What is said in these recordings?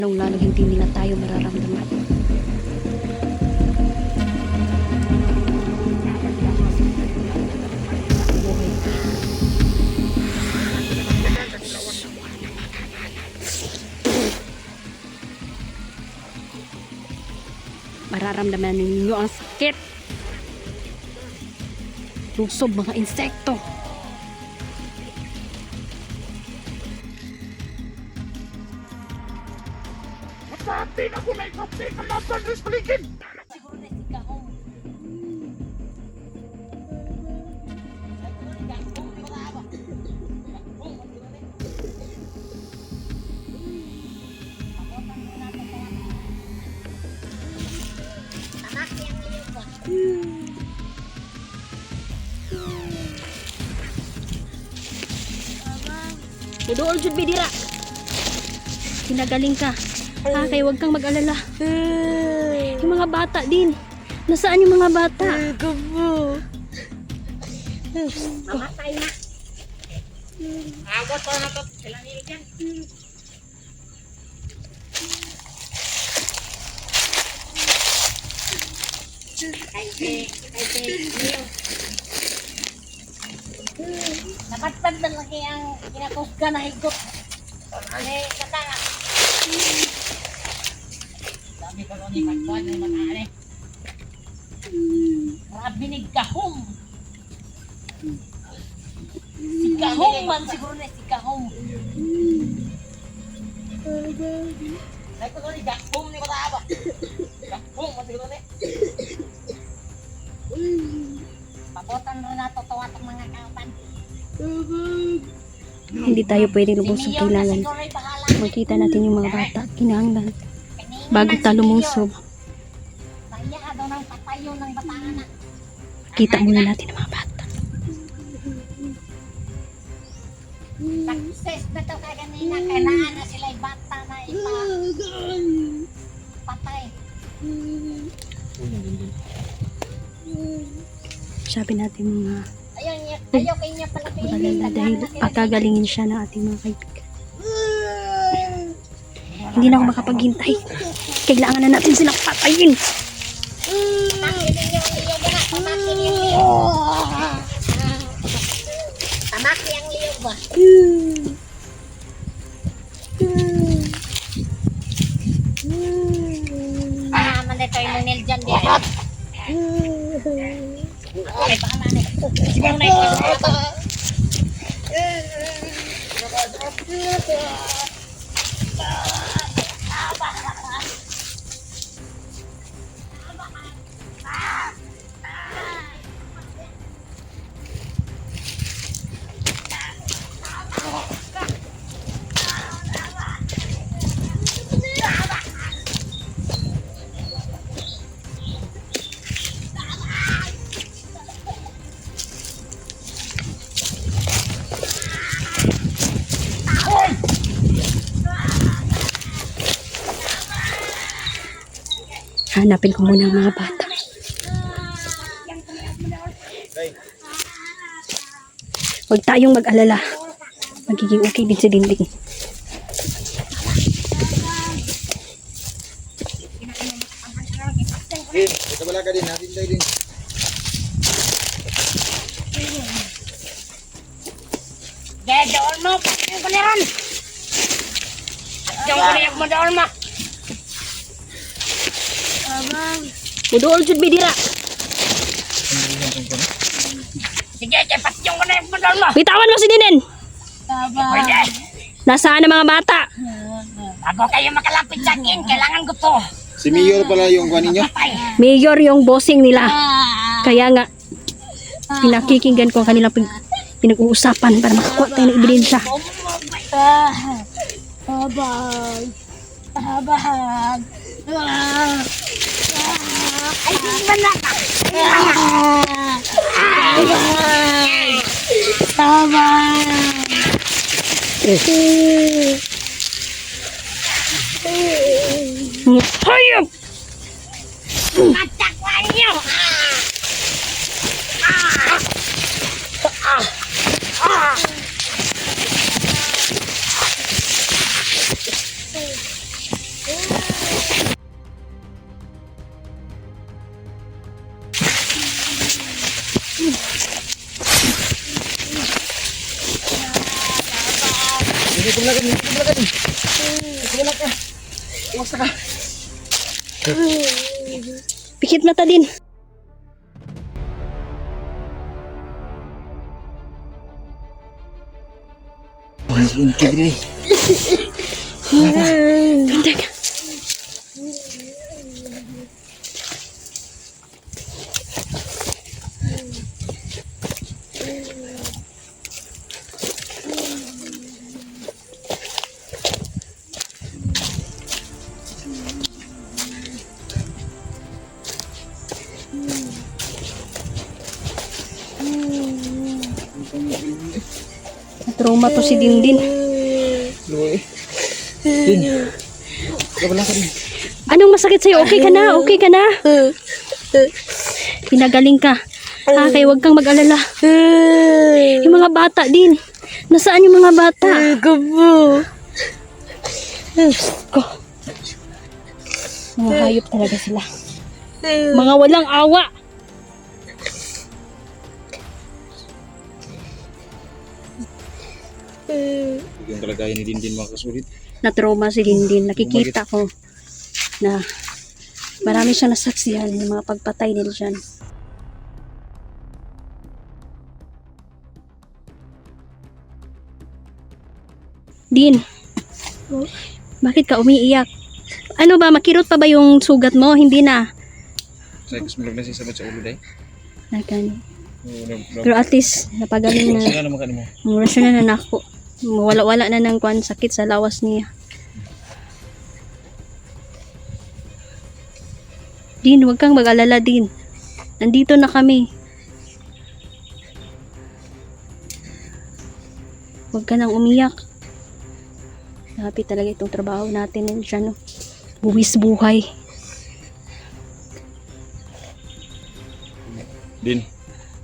Lalo hindi nila tayo mararamdaman. Mararamdaman ninyo ang sakit. Lusob mga insekto. Pati na ko na ipapit ang laban sa paligid. Siguro na si Kahong. Doon jud bidira. Kinagaling ka. Kaya huwag kang mag-alala. Yung mga bata din. Nasaan yung mga bata? Mamatay na. Awat pa na to. Kailan nila dyan? Napatpad na lagi ang kinakusga na higot. Katanga. Sabi ko ni Pagpad na matane. Grabe ni Kahong. Si Kahong man siguro na si Kahong. Sabi ko ni Kahong ni mataba. Kahong man siguro na. Pabotan rin na totoo itong mga kautan. Hindi tayo pwedeng lumusog. Kailangan makita natin yung mga bata. Kinahanglan. Bago tayo lumusob, Kaya daw ng patayo ng bataan na. kita muna natin ang mga bata. Success na to kaganina. Kailangan na sila'y bata na ipapatay. Sabi natin mga Ayaw kayo niya pala magalala dahil pagkagalingin siya ng ating mga kaibigan. Hindi na ako makapaghintay. Kailangan na natin silang patayin. Tamaki ang liyog ba? Mandito yung Nel dyan din. Ay, baka manay. Siguro na ito. Hanapin ko muna ang mga bata. Huwag tayong mag-alala. Magiging okay din si Dinding. Kita bala ka din natin tayo din. Doon mo, yung kuliran. Yung kuliran mo doon mo. Mudool jud bidira. Sige, cepat yung kuliran mo doon mo. Bitawan mo si Dinen. Pwede. Nasaan ang mga bata? Bago kayo makalapit sa akin, kailangan ko to. Si Mayor pala yung kuha ninyo. Mayor yung bossing nila. Kaya nga, pinakikinggan ko ang kanilang pinag-uusapan para makakuha tayo ng ebidensya. Habag. Habag. Ay, di ba na? Habag. Hayop! Matakwan niyo! Pikit mata din. Ganda ka. Trauma to si Dindin. Anong masakit sa'yo? Okay ka na? Okay ka na? Pinagaling ka. Kaya huwag kang mag-alala. Yung mga bata din. Nasaan yung mga bata? Ko. Mga hayop talaga sila. Mga walang awa. Yung kalagayan ni Dindin mga kasulit. Na-trauma si Dindin. Nakikita ko na marami siyang nasaksihan ng mga pagpatay nila dyan. Din, bakit ka umiiyak? Ano ba, makirot pa ba yung sugat mo? Hindi na. Saya kesemulog na siya sabot sa ulo day. Nagani. Pero at least, napagaling na. Sila naman ka mo. Murasyon na nanako. Wala-wala na ng kwan sakit sa lawas niya. Din, huwag kang mag-alala din. Nandito na kami. Huwag ka nang umiyak. Happy talaga itong trabaho natin ng dyan, no? Buwis buhay. Din.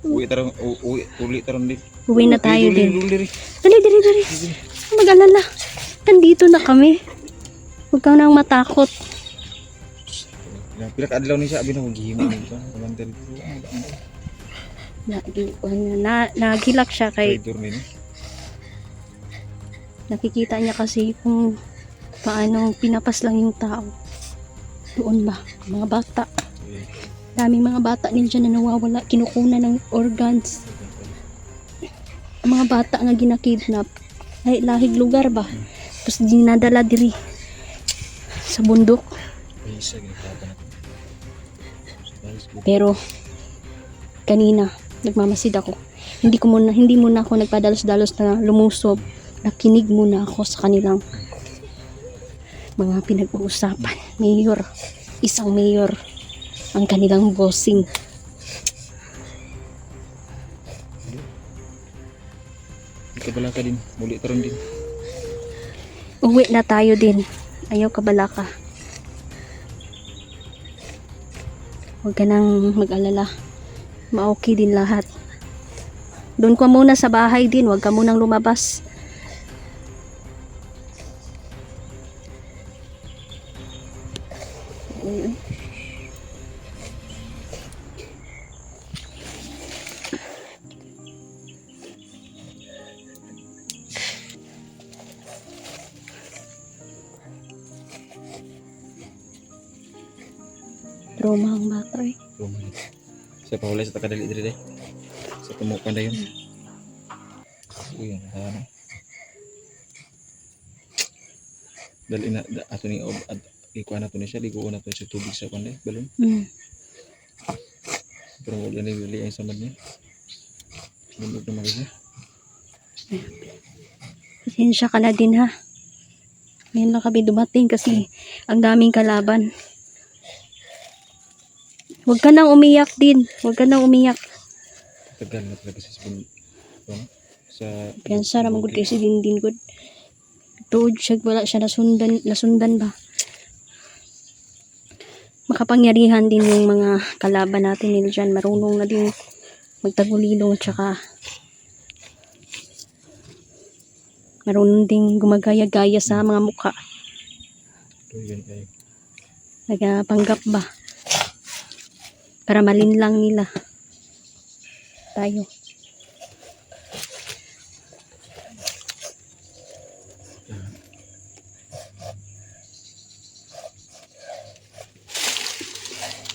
Uli tarong din. Uwi na tayo din. Dili. Dali. Mag-alala. Nandito na kami. Huwag kang nang matakot. Pila ka adlaw ni siya abi na gihimo ni ba. Kamantel. Nagilak siya kay Traitor ni. nakikita niya kasi kung paano pinapas lang yung tao. Doon ba? Mga bata. Daming mga bata nila na nawawala. Kinukunan ng organs. Ang mga bata nga ginakidnap. Ay, lahig lugar ba? Tapos dinadala diri sa bundok. Isa ginagawa natin. Pero kanina nagmamasid ako. Hindi muna ako nagpadalos-dalos na lumusob. Nakinig muna ako sa kanilang mga pinag-uusapan. Isang mayor ang kanilang bossing. Kabala ka din. Muli taron din. Uwi na tayo din. Ayaw kabalaka. Huwag ka nang mag-alala. Ma-okay din lahat. Doon ka muna sa bahay din. Huwag ka munang lumabas. Trauma ang bata eh. Siya pa wala sa takadali diri day. Sa tumukan dayon. Uy, ano. Dali na ato ni ikuan na to ni siya, ligoon na to sa tubig sa kanday, balon. Pero wala na dili ang samad niya. Sinulog na mga siya. Pasensya ka na din ha. Ngayon lang kami dumating kasi ang daming kalaban. Huwag ka nang umiyak din. Huwag ka nang umiyak. Tagal na talaga sa Piyansa ramang gud kay si Dindin gud. Tuod siya, wala siya nasundan ba. Makapangyarihan din yung mga kalaban natin nila dyan. Marunong na din magtagulilong tsaka marunong din gumagaya-gaya sa mga mukha. Nagapanggap ba? Para malinlang nila tayo.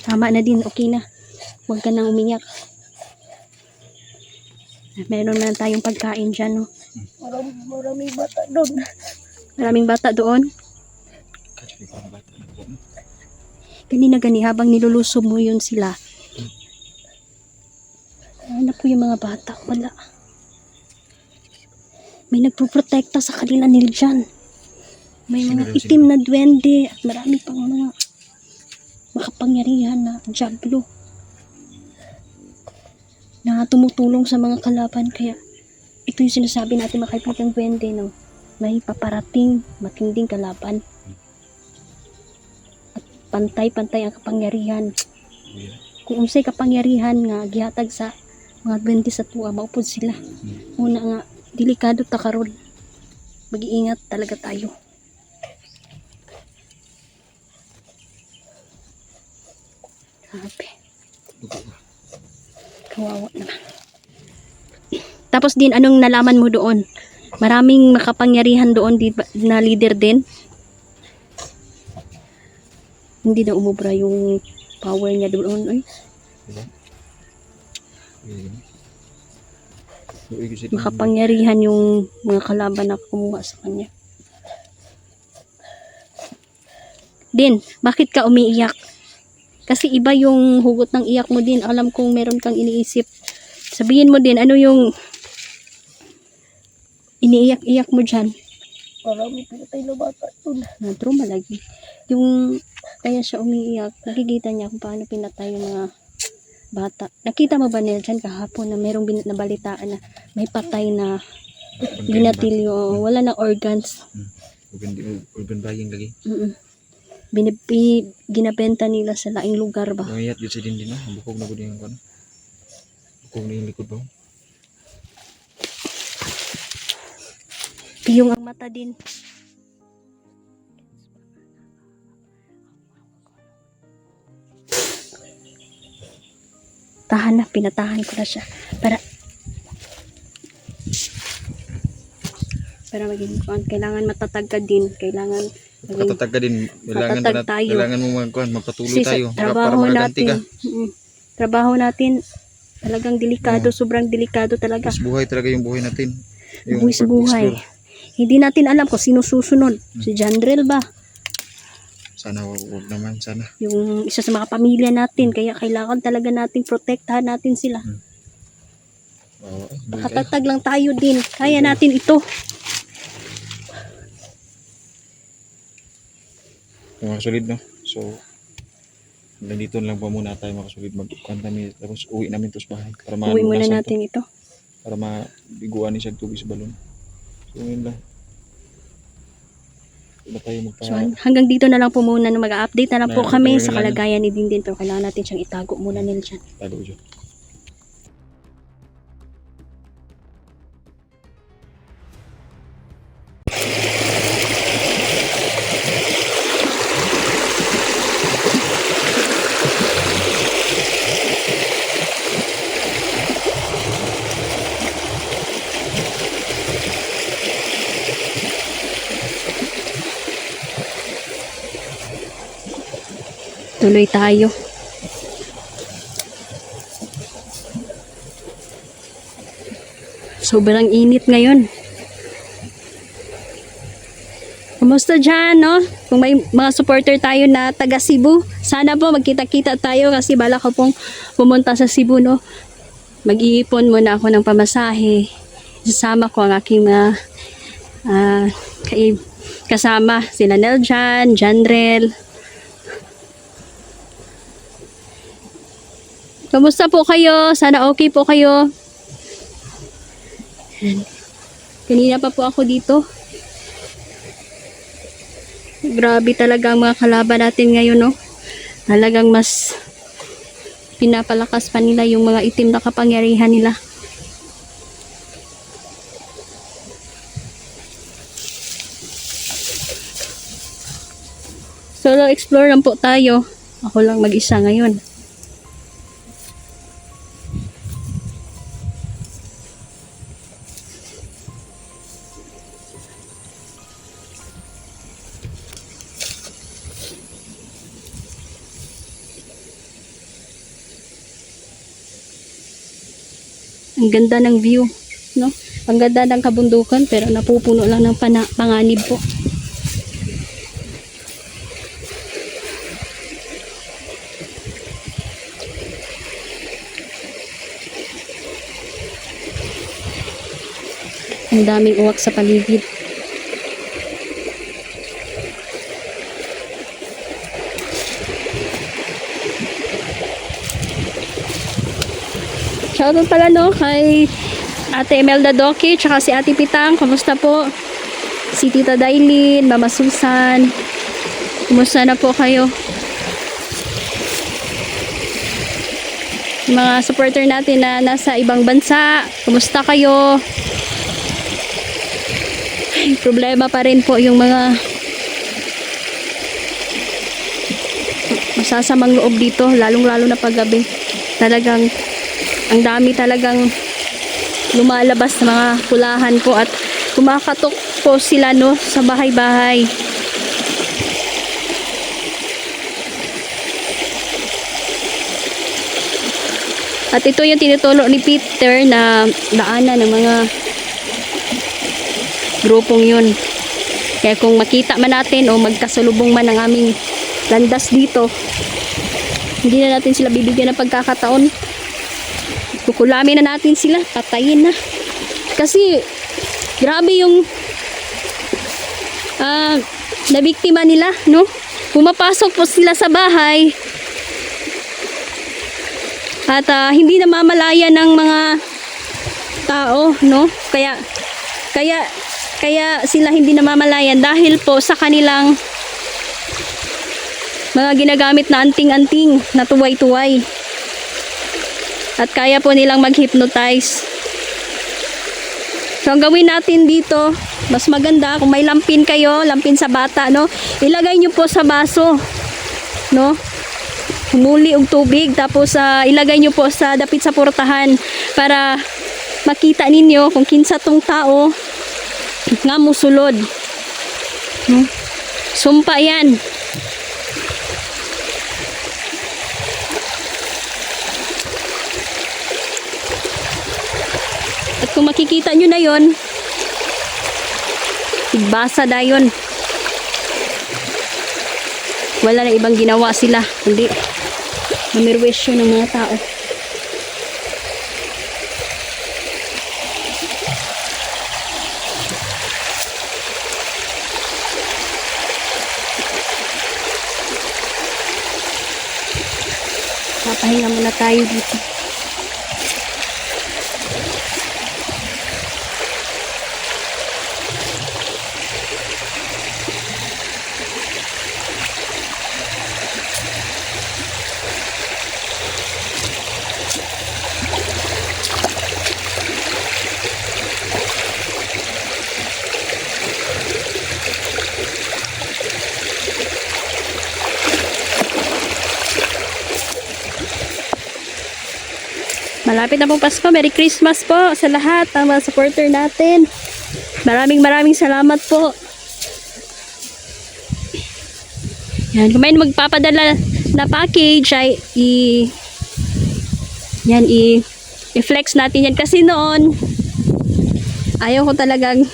Tama na din, okay na. Huwag ka nang umiyak. Meron na tayong pagkain dyan, no? Maraming bata doon. Maraming bata doon. Kasi parang bata na po. Ganina habang nilulusob mo yun sila. Ano po yung mga bata? Wala. May nagpoprotekta sa kanila nila dyan. May mga itim na duwende at marami pang mga makapangyarihan na diablo na tumutulong sa mga kalaban. Kaya ito yung sinasabi natin mga kaibigang duwende, no? May paparating matinding kalaban at pantay-pantay ang kapangyarihan. Kung unsay kapangyarihan nga gihatag sa mga duwende sa tuwa, maupod sila. Una nga, delikado ta karon. Mag-iingat talaga tayo. Grabe. Kawawa naman. Tapos din, anong nalaman mo doon? Maraming makapangyarihan doon na leader din. Hindi na umubra yung power niya doon. Ay, makapangyarihan yung mga kalaban na kumuha sa kanya. Din, bakit ka umiiyak? Kasi iba yung hugot ng iyak mo din. Alam kong meron kang iniisip. Sabihin mo din, ano yung iniiyak-iyak mo dyan? Maraming pinatay na bata doon. Trauma lagi. Yung kaya siya umiiyak, nakikita niya kung paano pinatay yung mga bata. Nakita mo ba nila dyan kahapon na merong nabalitaan na may patay na binatilyo, wala na organs. Urban buying lagi. Ginabenta nila sa laing lugar ba? Mayat yun sa dindin, no? Bukog na ko din yung kano. Bukog na yung likod ba? Yung ang mata din. Tahan na, pinatahan ko na siya. Para maging kuan, kailangan matatag ka din. Kailangan maging Katatag ka din. matatag tayo. Kailangan mo magpatuloy Kasi sa tayo. Para trabaho makaganti ka. natin. Trabaho natin talagang delikado, sobrang delikado talaga. Mas buhay talaga yung buhay natin. Buhay sa buhay. Hindi natin alam kung sino susunod. Si Jandrel ba? Sana wag naman, sana. Yung isa sa mga pamilya natin. Kaya kailangan talaga nating protektahan natin sila. Makatatag lang tayo din. Kaya natin ito. Mga solid, no? So, hanggang dito lang pa muna tayo mga solid. Mag-kantami. Tapos uwi namin to sa bahay. Para Uwi muna malunasan natin ito. Para mabiguan niya siya tubig sa balon. So, yun lang. Hindi tayo So, hanggang dito na lang po muna. Mag-update na lang po Na- kami gagawin sa na lang kalagayan ni Dindin. Pero kailangan natin siyang itago muna nila dyan. Tago dyan. Tuloy tayo. Sobrang init ngayon. Kumusta dyan, no? Kung may mga supporter tayo na taga Cebu, sana po magkita-kita tayo kasi bala ko pong pumunta sa Cebu, no? Mag-iipon muna ako ng pamasahe. Sasama ko ang aking mga kasama. Sila Neljan, Jandrel. Kumusta po kayo? Sana okay po kayo. Kanina pa po ako dito. Grabe talaga ang mga kalaban natin ngayon, no? Talagang mas pinapalakas pa nila yung mga itim na kapangyarihan nila. Solo explore lang po tayo. Ako lang mag-isa ngayon. Ang ganda ng view, no? Ang ganda ng kabundukan pero napupuno lang ng panganib po. Ang daming uwak sa paligid. Shoutout pala no kay Ate Imelda Doki tsaka si Ate Pitang. Kamusta po? Si Tita Dailin, Mama Susan. Kumusta na po kayo? Mga supporter natin na nasa ibang bansa. Kumusta kayo? Ay, problema pa rin po yung mga masasamang loob dito. Lalong-lalo na paggabi. Talagang ang dami talagang lumalabas na mga pulahan po at kumakatok po sila no sa bahay-bahay. At ito yung tinutulok ni Peter na daanan ng mga grupong yun. Kaya kung makita man natin o magkasalubong man ang aming landas dito, hindi na natin sila bibigyan ng pagkakataon. Kukulamin na natin sila, patayin na. Kasi grabe yung nabiktima nila, no? Pumapasok po sila sa bahay at hindi namamalaya ng mga tao, no? Kaya sila hindi namamalayan dahil po sa kanilang mga ginagamit na anting-anting na tuway-tuway. At kaya po nilang mag-hypnotize. So, ang gawin natin dito, mas maganda kung may lampin kayo, lampin sa bata, no? Ilagay nyo po sa baso, no? Humuli og tubig, tapos ilagay nyo po sa dapit sa portahan para makita ninyo kung kinsa tong tao nga musulod. No? Sumpa yan. At kung makikita nyo na yon, igbasa na yun. Wala na ibang ginawa sila, kundi mamirwisyo ng mga tao. Papahinga muna tayo dito. Malapit na pong Pasko. Merry Christmas po sa lahat ng mga supporter natin. Maraming salamat po. Yan, kung may magpapadala na package ay i-flex natin yan. Kasi noon ayaw ko talagang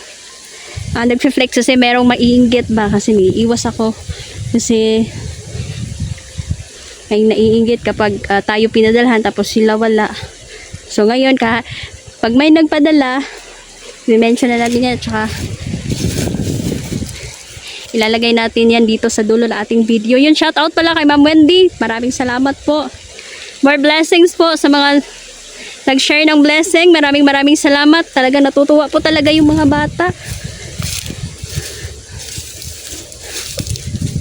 nag-flex kasi merong maiinggit ba, kasi may iwas ako. Kasi ay naiinggit kapag tayo pinadalhan tapos sila wala. So ngayon pag may nagpadala, i-mention na natin yan, tsaka ilalagay natin yan dito sa dulo ng ating video. Yun, shout out pala kay Ma'am Wendy. Maraming salamat po. More blessings po sa mga nag-share ng blessing. Maraming salamat. Talaga natutuwa po talaga yung mga bata.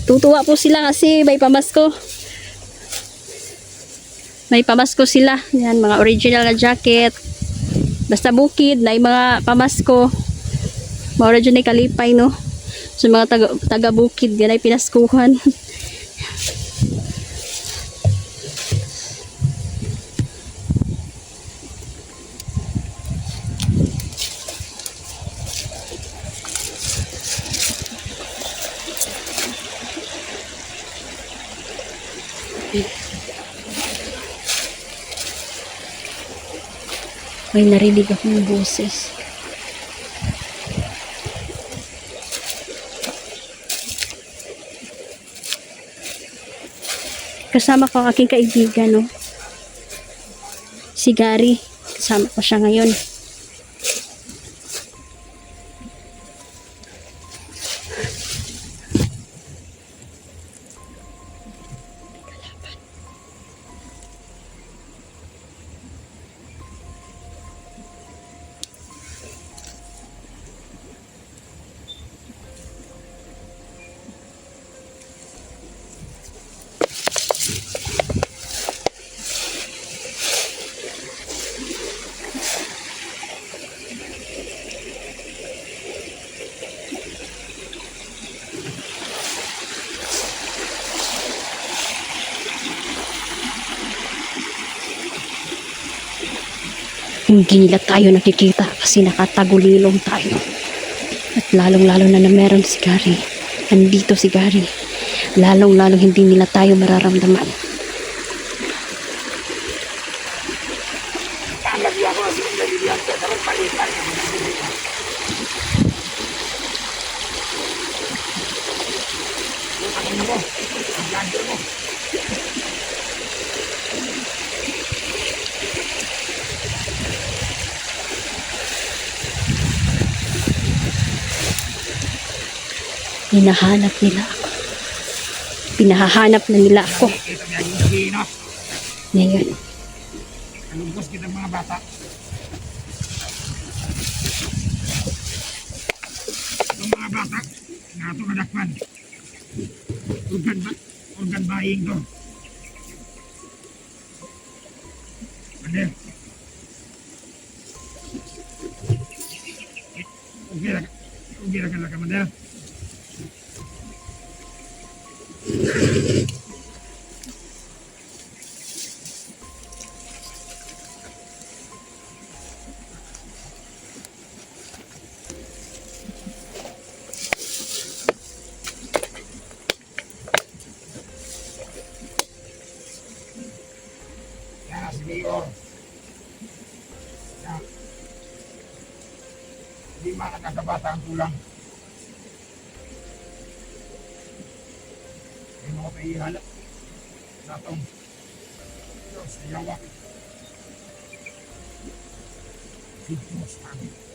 Tutuwa po sila kasi may pamasko. May pamasko sila. Yan, mga original na jacket. Basta bukid, na mga pamasko. Mga original kalipay, no? So, mga taga bukid, yan ay pinaskuhan. May narinig akong boses. Kasama ko ang aking kaibigan, no? Si Gary. Kasama ko siya ngayon. Hindi nila tayo nakikita kasi nakatagulilong tayo. At lalong-lalo na meron si Gary. Nandito si Gary. Lalong-lalong hindi nila tayo mararamdaman. Talagyan ko na si Lilian sa darang palitan. Ano mo? Ang ganda mo. Hinahanap nila ako. Pinahahanap na nila ako. Ito niya yung gino. Ngayon, Kalugos kita mga bata. Itong mga bata, nato kadakpan. Organ buying to. Ano? Okay na ka Mandel. Yan, si Mayor. Yan. Hindi man nakakabata ang tulang. May mga paihalap. Natong. Diyos, ayawa. Diyos, amin.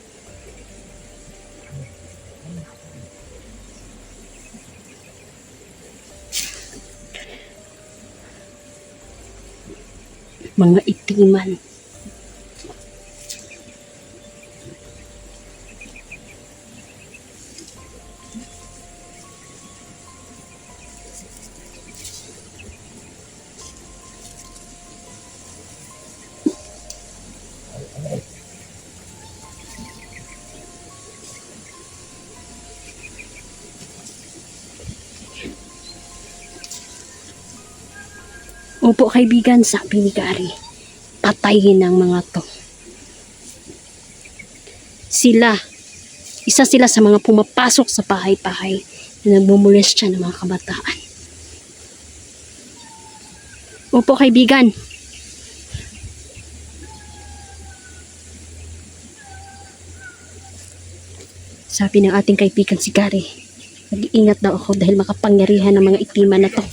mga itiman. Opo kaibigan, sabi ni Gary, patayin ang mga to. Isa sila sa mga pumapasok sa bahay-bahay na nagmumulestya ng mga kabataan. Opo kaibigan. Sabi ng ating kaibigan si Gary, mag-iingat daw ako dahil makapangyarihan ng mga itiman na to.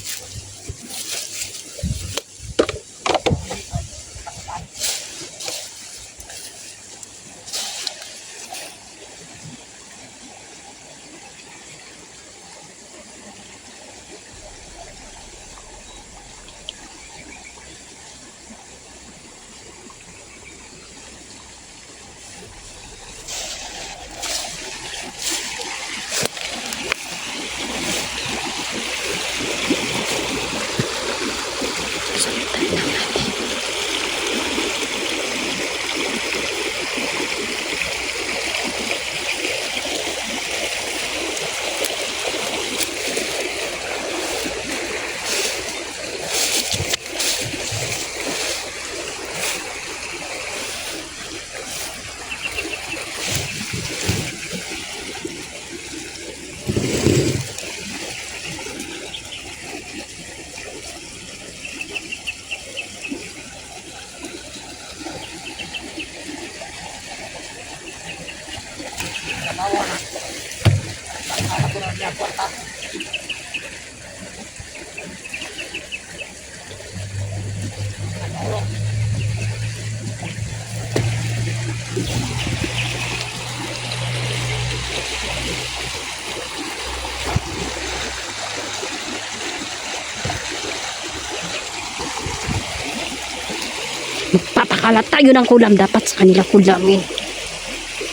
nakakalata yun ang kulam. Dapat sa kanila kulamin.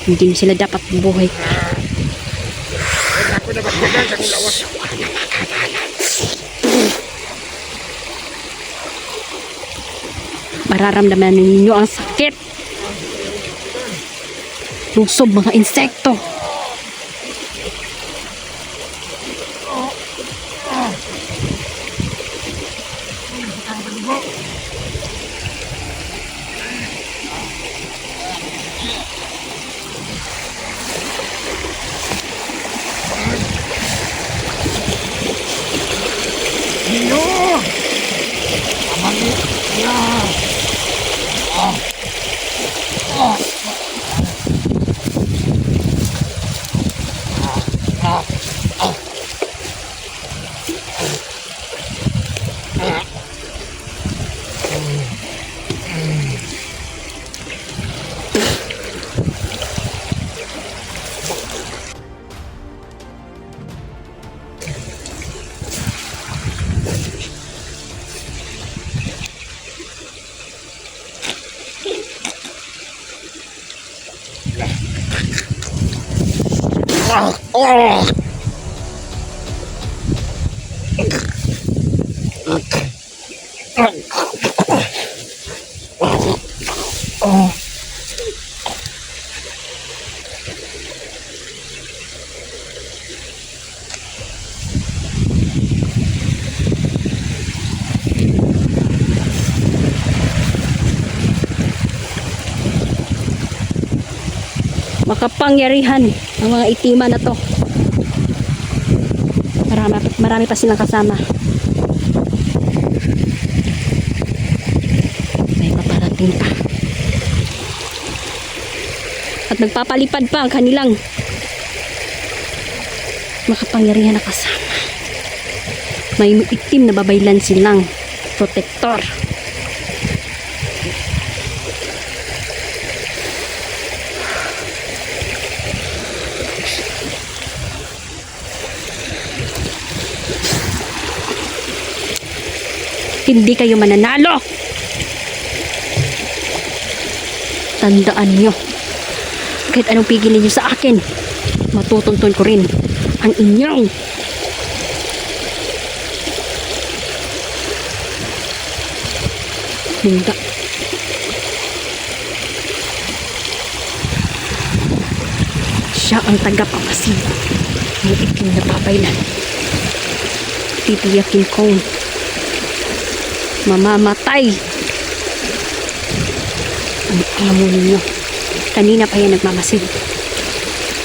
Hindi sila dapat buhay. Ako na magdagan sa kong lawas. Mararamdaman ninyo ang sakit. Lusob mga insekto. Makapangyarihan ang mga itima na to. Marami pa silang kasama. May paparating pa. At nagpapalipad pa ang kanilang makapangyarihan na kasama. May itim na babaylan silang protector. Hindi kayo mananalo. Tandaan niyo, kahit anong pigilin niyo sa akin, matutuntun ko rin ang inyong hunda. Siya ang tagapamasid ng itim na babaylan. Titiyakin kong mamamatay ang amo ninyo. Kanina pa yan nagmamasid.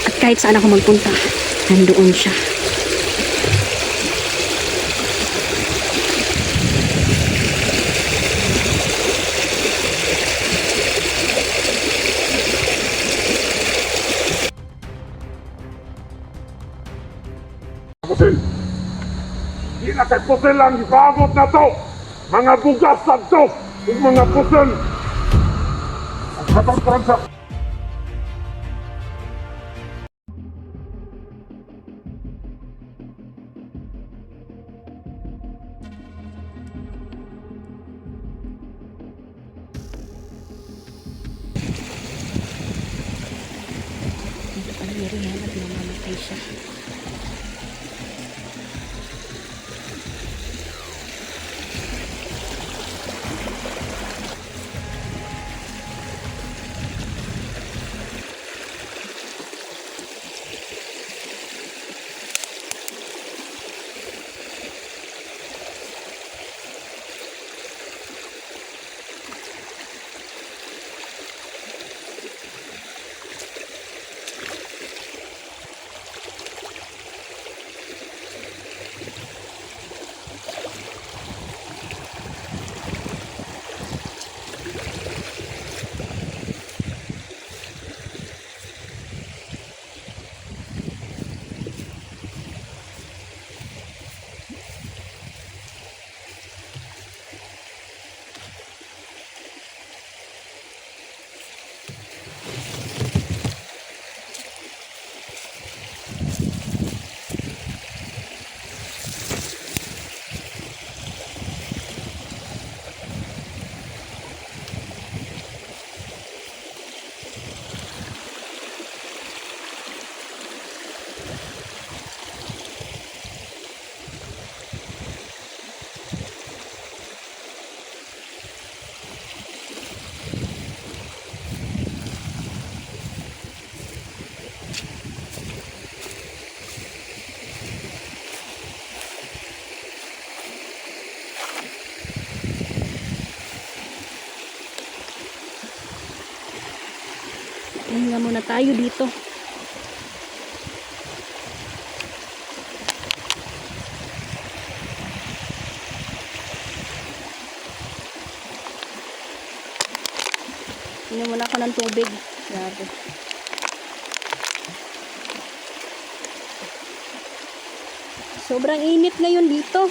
At kahit saan ako magpunta, nandoon siya. Pusil! Di na kay pusil ang ipaabot na to! Mga bugas na to! Ug mga pusil! Ang hatang transa! Dito pala ni Rihanna at mamamatay siya. Pahinga muna tayo dito. Inom muna ako ng tubig. Grabe. Sobrang init ngayon dito.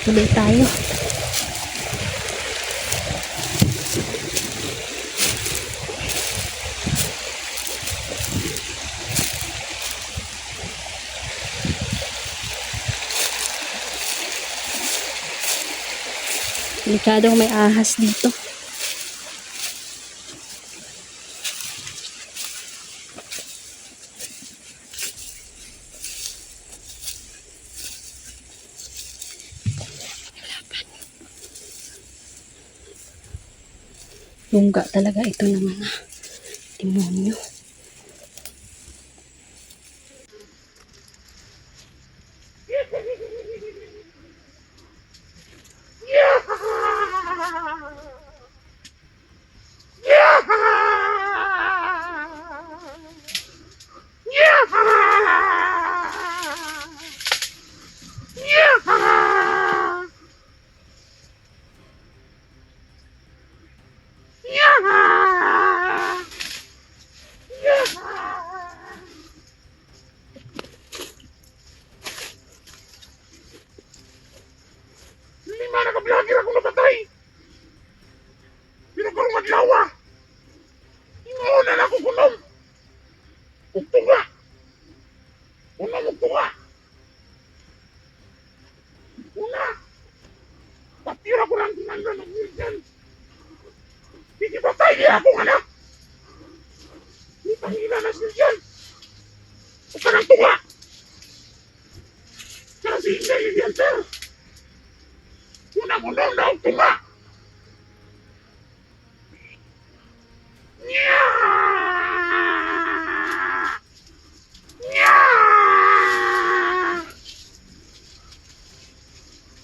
Tuloy tayo. Delikado may ahas dito. Lungga talaga ito ng mga demonyo. Lima na ka-vlogger ako napatay. Pinagkarong maglawa. Ingoon na ako kunom. Ugtunga. Unang ugtunga. Una. Patira ko lang tinanggan ng Wilson. Hindi patay niya akong anak. Hindi pangila na siya dyan. Huwag ka ng tunga. Kasi hindi yun yan, sir. Unang-unang na ugtunga.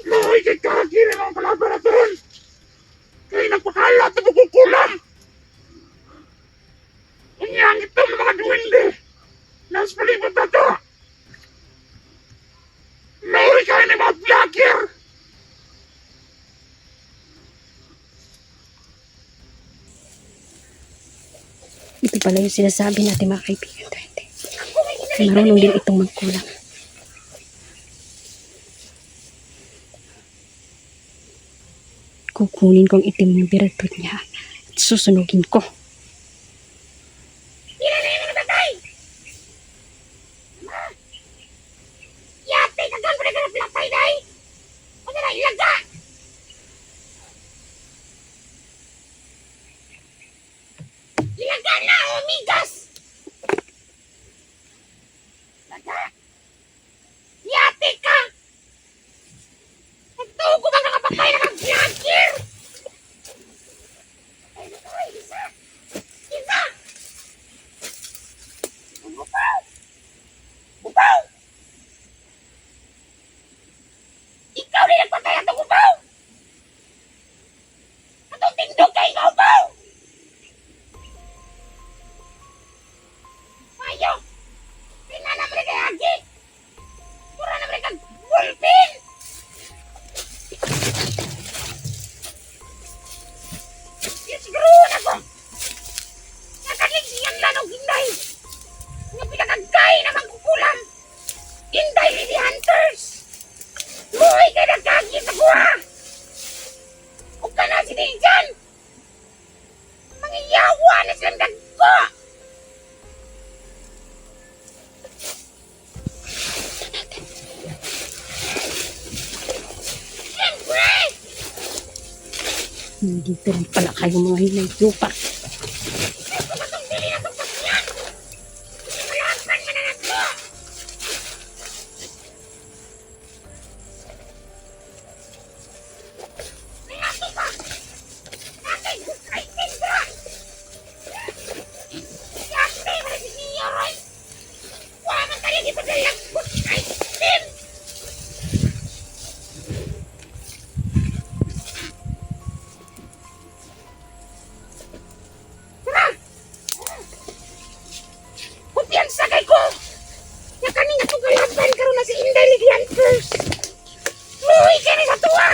Loy, kay kakakiri ng kalabaratoon. Kaya nagpakalat na bukukulam. Unyang ito ng mga duwende. Nas palibot na to. Loy, kaya ng mga vlogger. Ito pala yung sinasabi natin mga kaibigan. Marunong din itong magkulang. Kukunin kong itim ng birthday niya at susunugin ko. Yate, nagan ko na ka ng plapay, day! Ano na, ilaga! Ilaga na, omigas! Laga! Yate ka! Nagtuo ko bang nakapatay na kag-vlogger? Ay, isa! Isa! Bupaw! Bupaw! Ikaw rin nagpatay ang tugupaw! Atong tindog kay ikaw, Paw! Ganun pala kayo mga hinay lupa. Kumpiyan sagay ko! Yung kanina kong kalaban karoon na si Inday Ligian first! Luhi ka rin sa tuwa!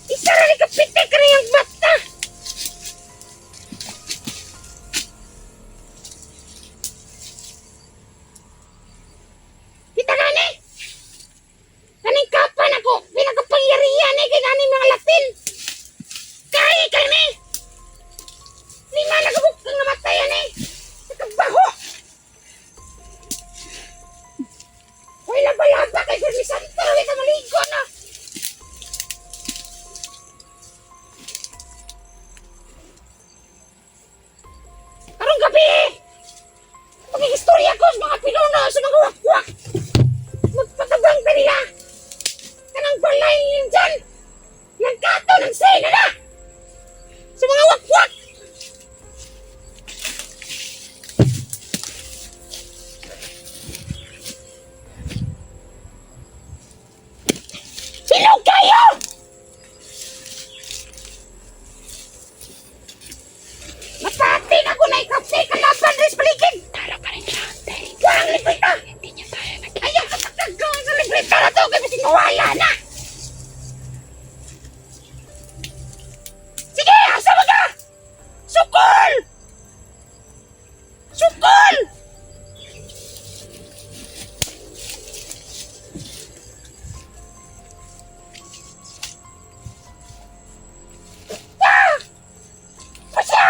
Isa rin ikapitik ka rin yung bata! Kita gani! Kaning kapan ako! Pinagapangyarihan kay ganing mga Latin! Kaya ka ni! Lima nagabuk kang namatayan nakabaho! Hoy, labalaba kay Gurmi Santo! Huwag ka maligo na! Karong gabi! Mag-istorya ko sa mga pinuno sa mga wakwak! Magpatabang ka nila! Kanang balay niyong dyan! Yung kato ng sena na! Sa mga wakwak! Silog kayo! Mapatin ako na ikapi kalaban rin sa paligid! Talo pa rin siya. Walang libreta! Hindi niya tayo nag- Ayaw kapagkagawa sa libreta na to kasi sinawala na! Sige! Asa mo ka? Sukol! Sukol! Pasya!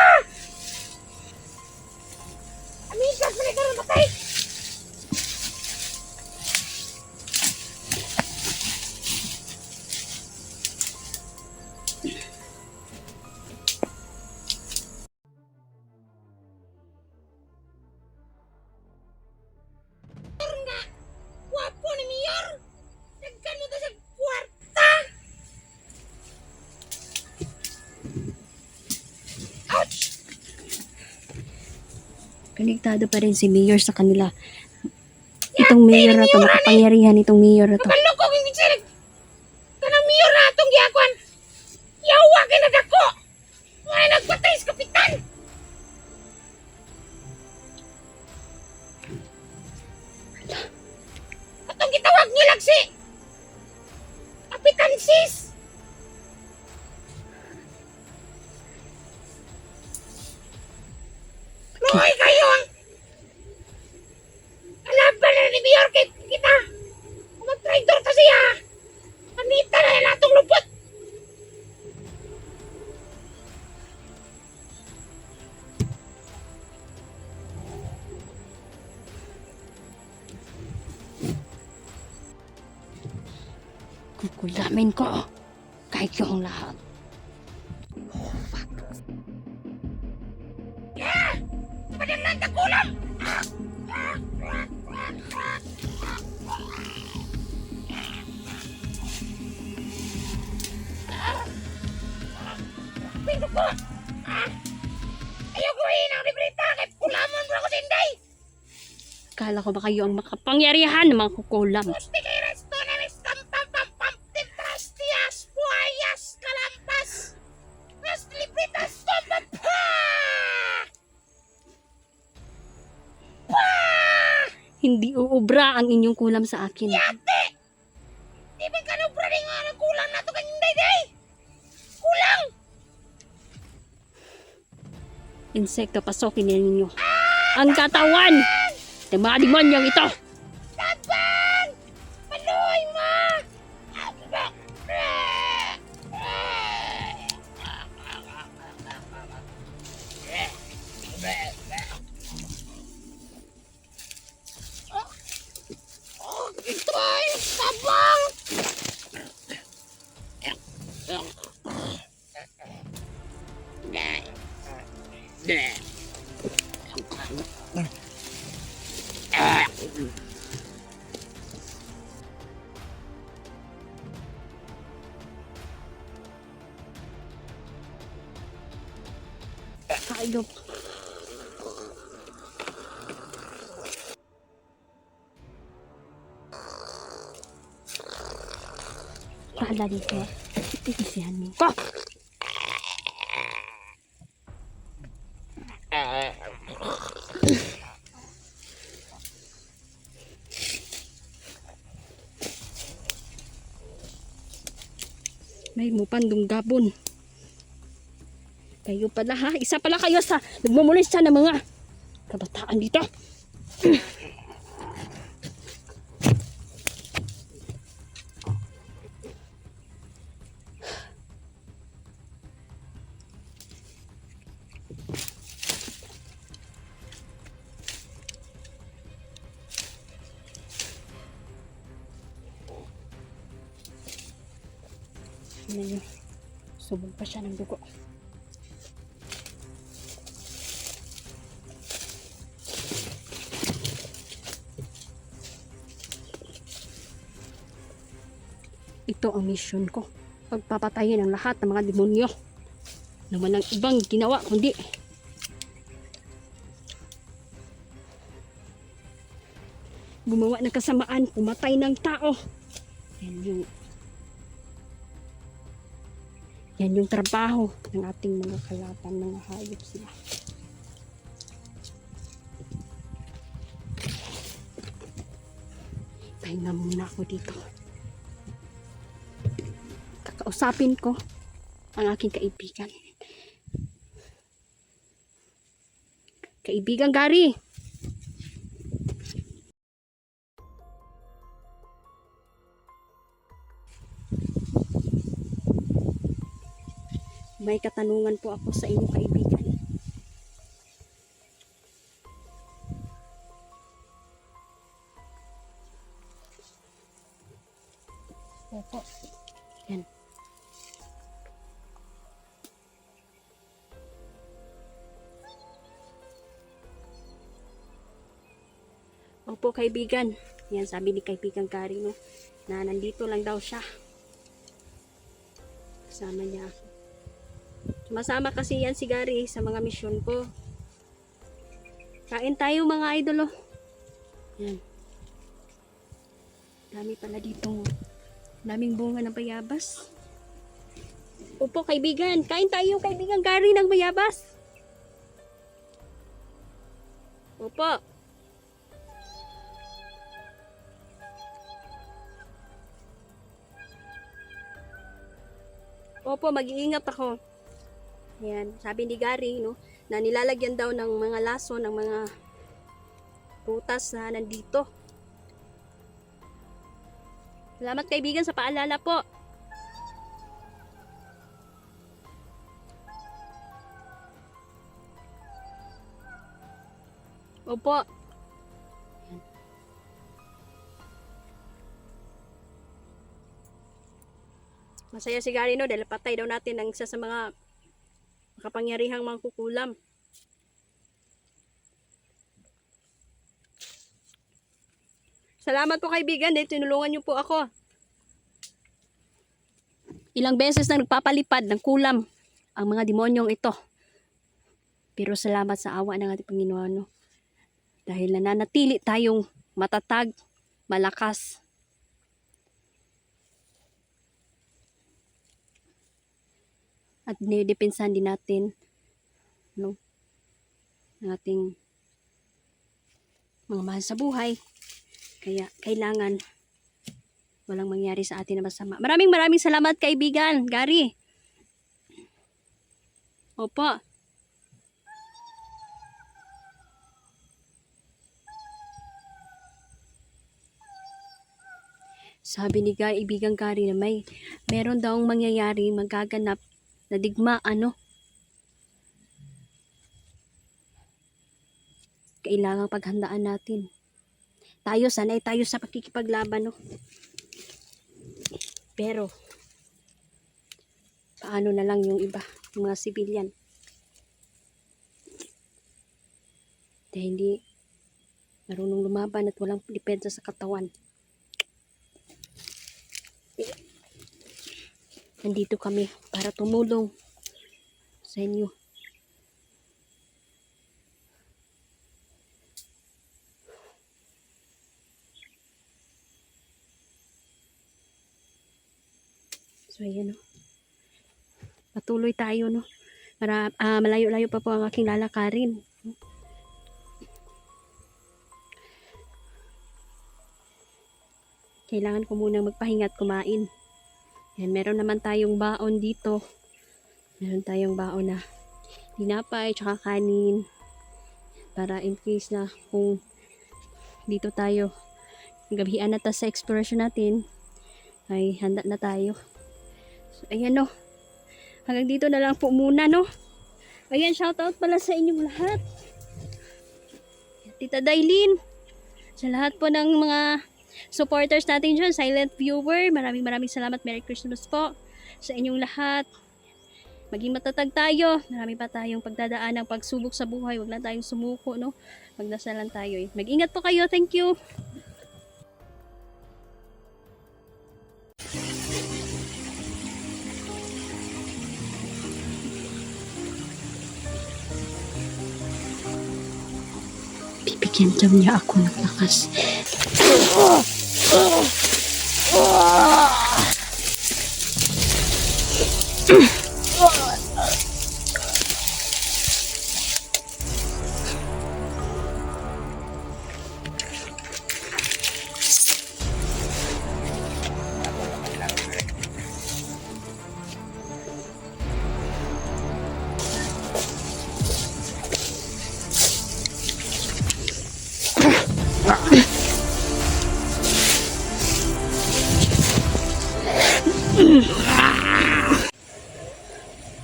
Amigas mo na ikaw matay! Wapo ni Mayor! Nagkan mo to sa kwarta! Ouch! Konektado pa rin si Mayor sa kanila. Itong Mayor na to, makapangyarihan itong Mayor na to. Kabalo ko hindi siya kanang Mayor na atong giakwan! Yawa kay nadako! Mga nagpatay sa kapitan! Atong gitawag niyo lang si Kapitan Sis! Luhay kayo ang kalaban na ni Mayor kay kita! Kung mag-traitor ta siya! Panita na nila atong lupot! Kukulamin ko. Kahit yung lahat. Padang nanda kulam! Pinto ko! Ayaw ko ang libreta kahit kulamon mo ako sinday! Kala ko ba kayo ang makapangyarihan ng mga kukulam? Gusti kay resto na pam titrastias buhayas kalampas! Mas libritas tombap pa! Hindi uubra ang inyong kulam sa akin. Yate! Di ba ka nung praning nga kulang na ito kanyang day? Kulang! Insekto, pasokin ninyo. Ang katawan ng mga demonyong ito. Tabang! Maluhay mo! Ito ay tabang! Hayop. Kala dito. Iisihan mo ko. May mupandong gabon. Kayo pala ha. Isa pala kayo sa nagmumulista ng mga kabataan dito. Tingnan nyo. Subog pa siya ng dugo. Ito ang mission ko. Pagpapatayin ang lahat ng mga demonyo. Na walang ibang ginawa kundi gumawa ng kasamaan, pumatay ng tao. Yan yung trabaho ng ating mga kalaban, mga hayop sila. Pahinga muna ako dito. Kakausapin ko ang aking kaibigan. Kaibigan Gary! May katanungan po ako sa inyong kaibigan. Opo. Yan. Opo kaibigan. Yan sabi ni kaibigan Gary, no, na nandito lang daw siya. Kasama niya ako. Sumasama kasi yan si Gary sa mga misyon ko. Kain tayo mga idolo. Yan. Dami pala dito. Daming bunga ng bayabas. Opo kaibigan. Kain tayo kaibigan Gary ng bayabas. Opo. Opo, mag-iingat ako. Yan, sabi ni Gary, no, na nilalagyan daw ng mga laso ng mga prutas na nandito. Salamat kaibigan sa paalala po. Opo. Yan. Masaya si Gary, no, dahil patay daw natin ang isa sa mga makapangyarihang mangkukulam. Salamat po kaibigan, dahil tinulungan niyo po ako. Ilang beses na nagpapalipad ng kulam ang mga demonyong ito. Pero salamat sa awa ng ating Panginoon, no? Dahil nananatili tayong matatag, malakas. At dinidepensahan din natin, no, ng ating mga mahal sa buhay. Kaya kailangan walang mangyari sa atin na masama. Maraming salamat kaibigan Gary. Opo. Sabi ni kaibigan Gary na meron daw mangyayari, magaganap na digmaan, ano? Kailangang paghandaan natin. Tayo, sanay tayo sa pakikipaglaban, no? Pero, paano na lang yung iba, yung mga civilian? Dahil hindi marunong lumaban at walang depensa sa katawan. Nandito kami para tumulong sa inyo. So, ayan, no. Patuloy tayo, no. Malayo-layo pa po ang aking lalakarin. Kailangan ko munang magpahinga at kumain. Yan, meron naman tayong baon dito. Meron tayong baon na tinapay, tsaka kanin. Para in case na kung dito tayo, gabihan na sa exploration natin, ay handa na tayo. So, ayan, no. Hanggang dito na lang po muna, no. Ayan, shoutout pala sa inyong lahat. Tita Dailin. Sa lahat po ng mga supporters natin dyan, silent viewer, maraming salamat. Merry Christmas po sa inyong lahat. Maging matatag tayo. Marami pa tayong pagdadaan ng pagsubok sa buhay. Huwag na tayong sumuko, no. Magdasalan tayo. Mag-ingat po kayo. Thank you. Bibigyan daw niya ako ng lakas.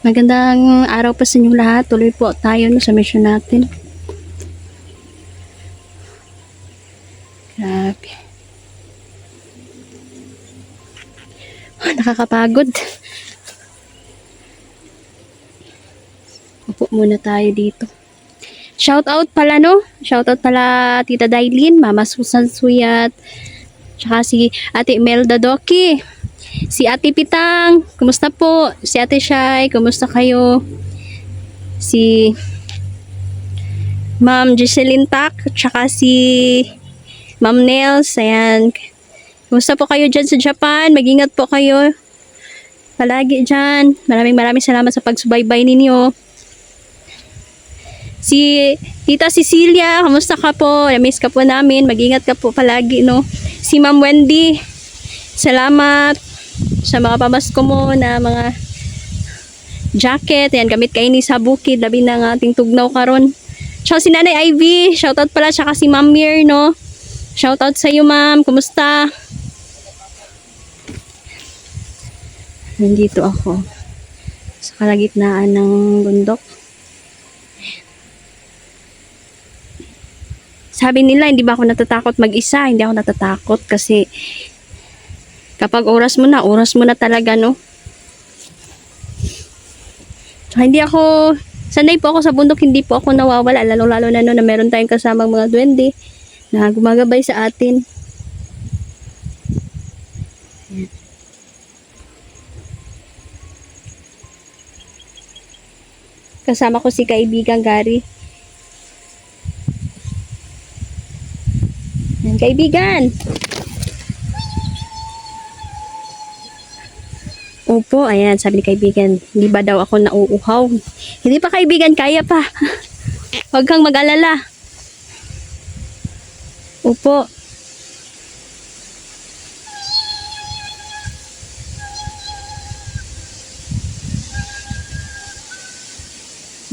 Magandang araw pa sa inyong lahat. Tuloy po tayo, no, sa mission natin. Grabe. Nakakapagod. Upo muna tayo dito. Shoutout pala, no? Shoutout pala Tita Dailin, Mama Susan Suyat, tsaka si Ate Imelda Doki. Si Ate Pitang, kumusta po? Si Ate Shai, kumusta kayo? Si Ma'am Giseline Tak, tsaka si Ma'am Nels, ayan. Kumusta po kayo dyan sa Japan? Mag-ingat po kayo palagi dyan. Maraming salamat sa pagsubaybay ninyo. Si Tita Cecilia, kumusta ka po? Na-miss ka po namin. Mag-ingat ka po palagi, no? Si Ma'am Wendy, salamat sa mga pamasko mo na mga jacket. Ayan, gamit kayo ni sa bukid. Labi na nga ating tugnaw karon. Tsaka si Nanay Ivy, shoutout pala. Tsaka si Ma'am Mir, no? Shoutout sa iyo, ma'am. Kumusta? Nandito ako sa kalagitnaan ng bundok. Sabi nila, hindi ba ako natatakot mag-isa? Hindi ako natatakot kasi kapag oras mo na talaga, no? So, hindi ako, sanay po ako sa bundok, hindi po ako nawawala, lalo na no, na meron tayong kasamang mga duwende na gumagabay sa atin. Ayan. Kasama ko si kaibigang Gary. Ayan, kaibigan! Opo, ayan, sabi ni kaibigan, hindi ba daw ako nauuhaw? Hindi pa kaibigan, kaya pa. Huwag kang mag-alala. Opo.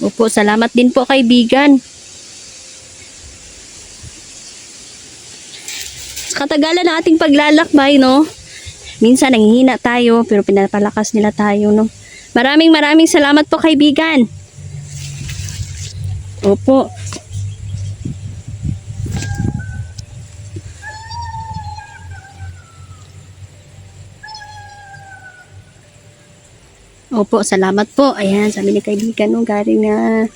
Opo, salamat din po kaibigan. Sa katagalan ng ating paglalakbay, no? Minsan nanghihina tayo, pero pinapalakas nila tayo, no? Maraming salamat po, kaibigan. Opo. Opo, salamat po. Ayan, sabi ni kaibigan, no, galing na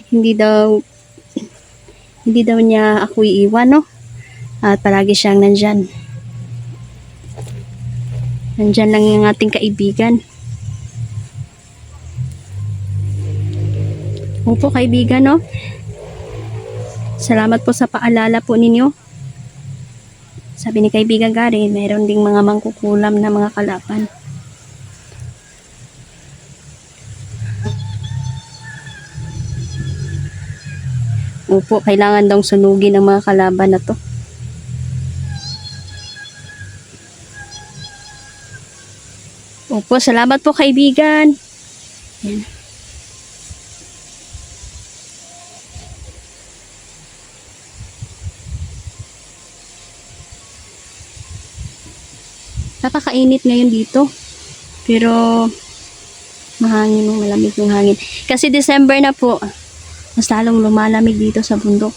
hindi daw Hindi daw niya ako iiwan, no? At palagi siyang nandyan. Nandyan lang yung ating kaibigan. Opo, kaibigan, no? Salamat po sa paalala po ninyo. Sabi ni kaibigan Gary, mayroon ding mga mangkukulam na mga kalaban. Opo, kailangan daw sunugin ang mga kalaban na to. Opo, salamat po kaibigan. Yan. Napakainit ngayon dito. Pero mahangin, malamig yung hangin. Kasi December na po. Mas lalong lumalamig dito sa bundok.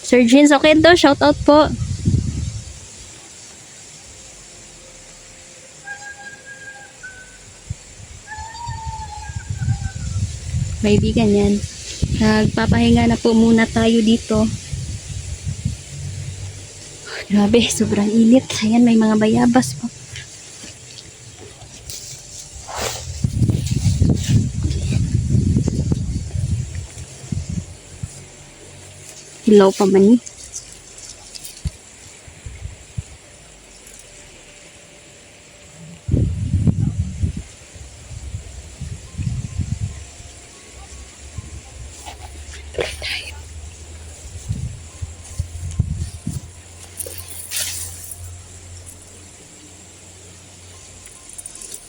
Sir Jeans, okay to? Shout out po. Kaibigan yan. Nagpapahinga na po muna tayo dito. Grabe, sobrang init. Ayan, may mga bayabas po. Hilaw pa man eh.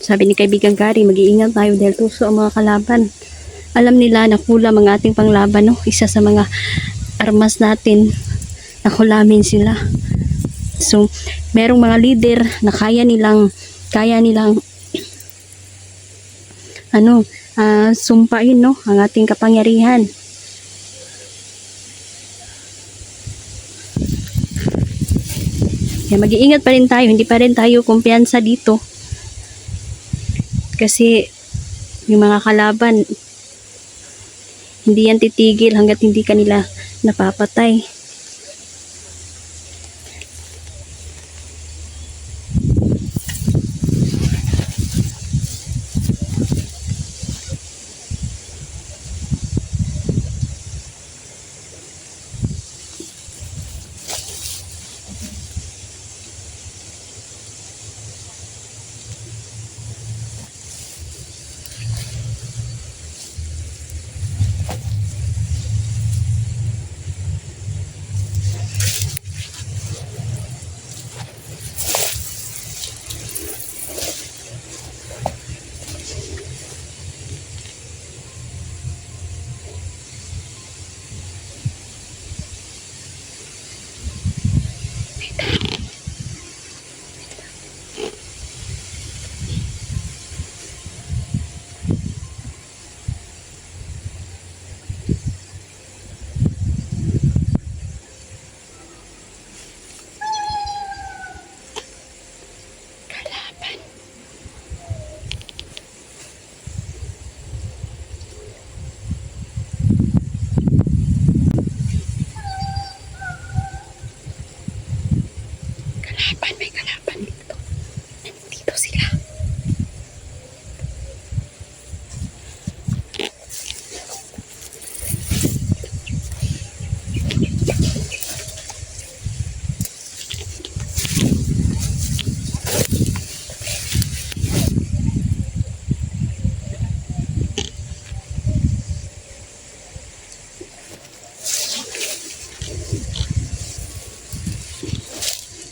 Sabi ni kaibigan Gary, mag-iingat tayo dahil tuso ang mga kalaban. Alam nila na kulam ang ating panglaban, no? Isa sa mga armas natin na kulamin sila. So, merong mga leader na kaya nilang sumpain, no, ang ating kapangyarihan. Kaya mag-iingat pa rin tayo, hindi pa rin tayo kumpiyansa dito. Kasi yung mga kalaban, hindi yan titigil hanggat hindi kanila napapatay. May kalaban dito. Nandito sila.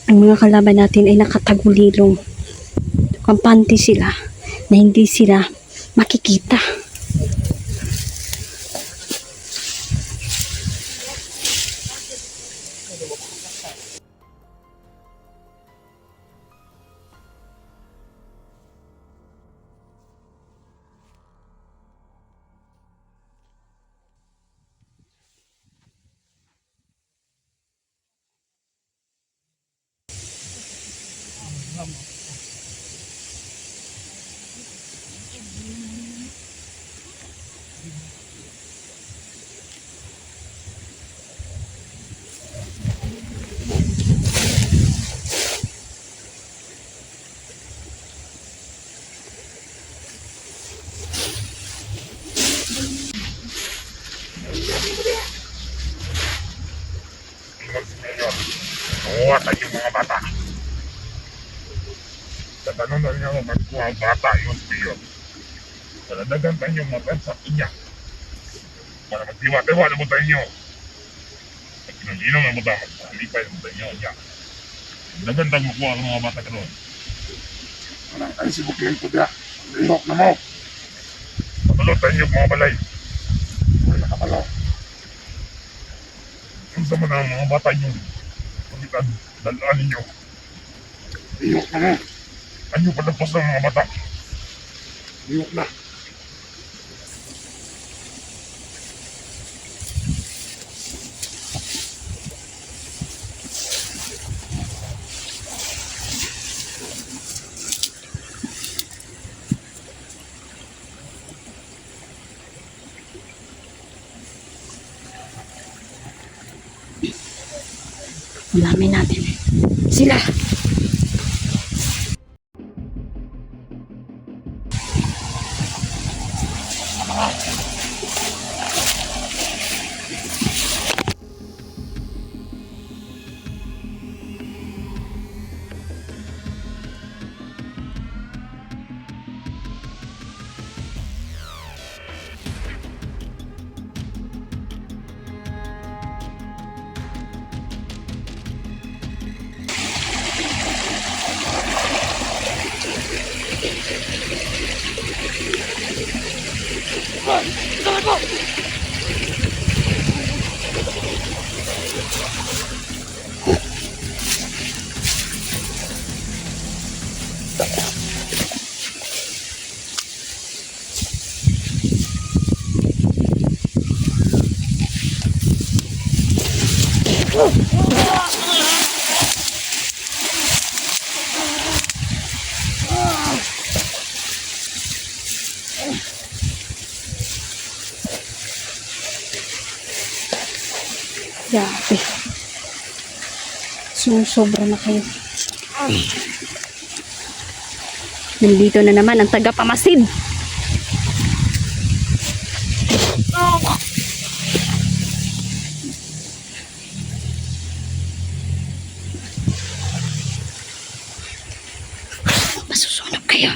Ang mga kalaban natin ay nakatagulilong. Kampante sila na hindi sila makikita. niya ako magkuha ang bata yung piyon. Kaladagan tayo yung matan sa inya. Para magtiwa-tiwa na mo tayo. At kinang-inaw na mo tayo, magsalipay na mo tayo niya. Dagan tayo makuha ang mga bata ka doon. Wala tayo sibukin ko diya. Lihok na mo. Matulog tayo yung mga balay. Wala nakapalo. Ang sama na ang mga bata yung pagkitan, dalaan ninyo. Lihok na mo. Anyo palagpas ng mga mata. Lihok na. Alamin natin. Sila! Grabe. Sumusobra na kayo. Nandito na naman ang tagapamasid. Masusunog kayo.